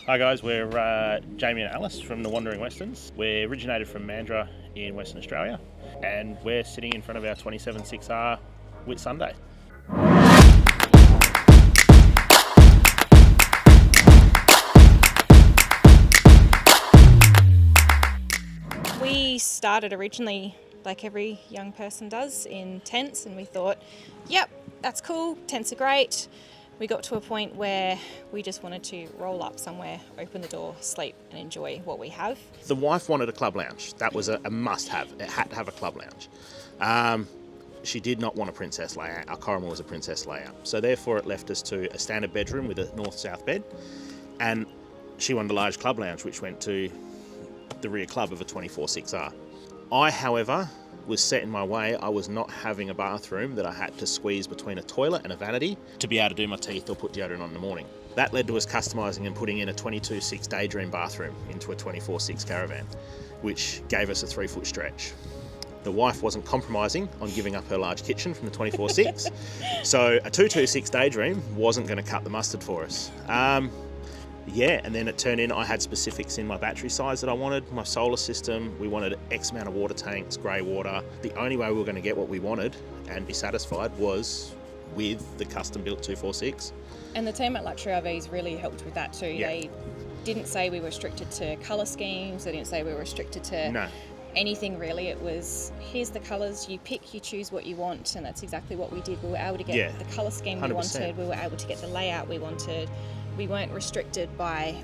Hi guys, we're Jamie and Alice from the Wandering Westons. We're originated from Mandurah in Western Australia, and we're sitting in front of our 27.6R Whitsunday. We started originally, like every young person does, in tents, and we thought, yep, that's cool, tents are great. We got to a point where we just wanted to roll up somewhere, open the door, sleep and enjoy what we have. The wife wanted a club lounge. That was a must-have. It had to have a club lounge. She did not want a princess layout. Our Caravan was a princess layout. So therefore it left us to a standard bedroom with a north-south bed. And she wanted a large club lounge, which went to the rear club of a 24.6R. I, however, was set in my way. I was not having a bathroom that I had to squeeze between a toilet and a vanity to be able to do my teeth or put deodorant on in the morning. That led to us customising and putting in a 22.6 Daydream bathroom into a 24.6 Caravan, which gave us a 3-foot stretch. The wife wasn't compromising on giving up her large kitchen from the 24.6, so a 226 Daydream wasn't going to cut the mustard for us. And then it turned in, I had specifics in my battery size that I wanted, my solar system, we wanted X amount of water tanks, grey water. The only way we were going to get what we wanted and be satisfied was with the custom built 246. And the team at Luxury RVs really helped with that too. Yeah. They didn't say we were restricted to colour schemes, they didn't say we were restricted to anything really. It was, here's the colours, you pick, you choose what you want, and that's exactly what we did. We were able to get the colour scheme 100%. We wanted, we were able to get the layout we wanted. We weren't restricted by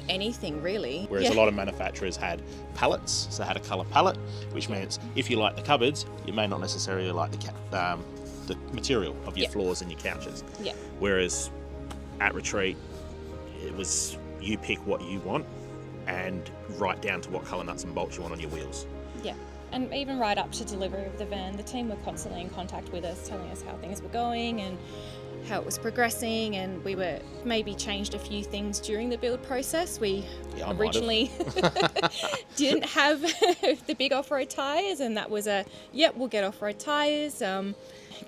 anything really. Whereas a lot of manufacturers had palettes, so they had a colour palette, which means if you like the cupboards, you may not necessarily like the material of your floors and your couches. Yeah. Whereas at Retreat, it was you pick what you want and right down to what colour nuts and bolts you want on your wheels. Yeah. And even right up to delivery of the van, the team were constantly in contact with us, telling us how things were going and how it was progressing, and we were maybe changed a few things during the build process. We originally didn't have the big off-road tyres, and that was we'll get off-road tyres.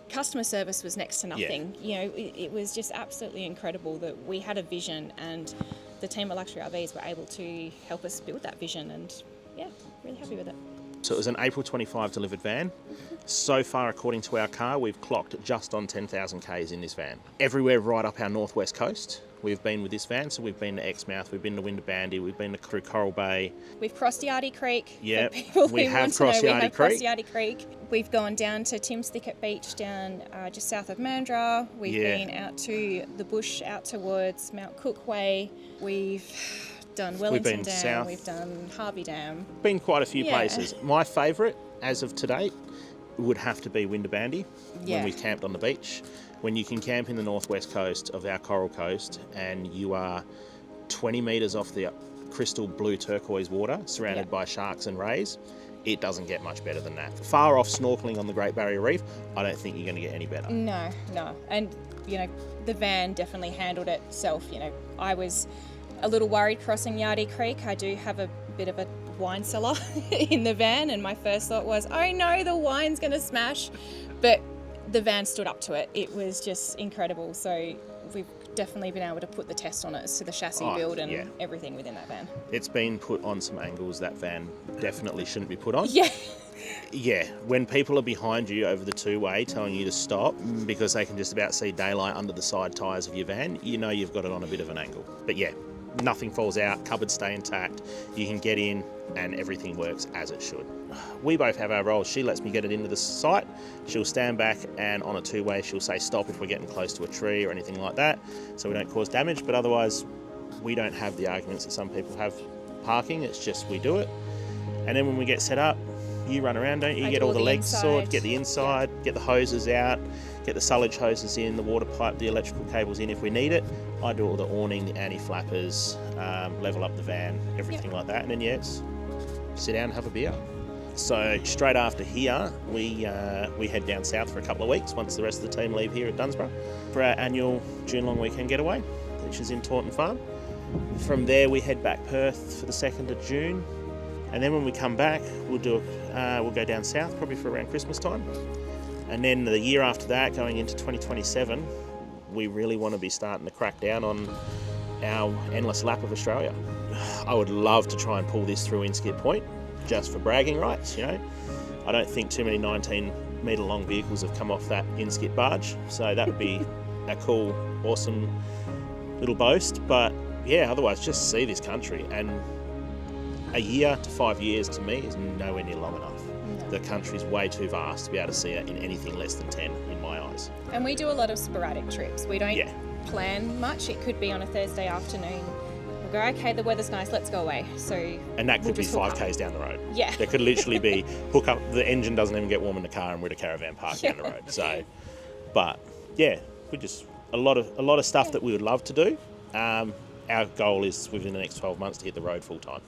Customer service was next to nothing. You know, it was just absolutely incredible that we had a vision, and the team at Luxury RVs were able to help us build that vision, and really happy with it. So it was an April 25 delivered van. So far, according to our car, we've clocked just on 10,000 Ks in this van. Everywhere right up our northwest coast, we've been with this van. So we've been to Exmouth, we've been to Winderabandi, we've been through Coral Bay. We've crossed Yardie Creek. Yeah, we have crossed Yardie Creek. We've gone down to Tim's Thicket Beach down just south of Mandurah. We've been out to the bush, out towards Mount Cook Way. We've done Wellington Dam, south. We've done Harvey Dam. Been quite a few places. My favourite, as of today, would have to be Winderabandi, when we camped on the beach. When you can camp in the northwest coast of our Coral Coast and you are 20 metres off the crystal blue turquoise water surrounded by sharks and rays, it doesn't get much better than that. Far off snorkelling on the Great Barrier Reef, I don't think you're going to get any better. No. And, the van definitely handled it itself. I was a little worried crossing Yardie Creek. I do have a bit of a wine cellar in the van, and my first thought was, oh no, the wine's going to smash. But the van stood up to it. It was just incredible. So we've definitely been able to put the test on it as to the chassis build and everything within that van. It's been put on some angles that van definitely shouldn't be put on. Yeah, when people are behind you over the two-way telling you to stop because they can just about see daylight under the side tyres of your van, you've got it on a bit of an angle. But nothing falls out, cupboards stay intact, you can get in and everything works as it should. We both have our roles. She lets me get it into the site, she'll stand back and on a two-way she'll say stop if we're getting close to a tree or anything like that so we don't cause damage, but otherwise we don't have the arguments that some people have parking, it's just we do it. And then when we get set up, you run around, don't you? You get all the legs sorted, get the inside, get the hoses out, get the sullage hoses in, the water pipe, the electrical cables in if we need it. I do all the awning, the anti-flappers, level up the van, everything like that. And then sit down and have a beer. So straight after here, we head down south for a couple of weeks once the rest of the team leave here at Dunsborough for our annual June long weekend getaway, which is in Taunton Farm. From there, we head back Perth for the 2nd of June. And then when we come back, we'll go down south probably for around Christmas time. And then the year after that, going into 2027, we really want to be starting to crack down on our endless lap of Australia. I would love to try and pull this through Inskip Point, just for bragging rights, you know. I don't think too many 19-metre long vehicles have come off that Inskip barge, so that would be a cool, awesome little boast. But yeah, otherwise just see this country, and a year to 5 years to me is nowhere near long enough. No. The country's way too vast to be able to see it in anything less than 10 in my eyes. And we do a lot of sporadic trips. We don't Yeah. plan much. It could be on a Thursday afternoon. We'll go, okay, the weather's nice, let's go away. So And that could we'll be just hook 5Ks down the road. Yeah. There could literally be hook up, the engine doesn't even get warm in the car and we're at a caravan park down the road. So, but yeah, we just, a lot of stuff that we would love to do. Our goal is within the next 12 months to hit the road full time.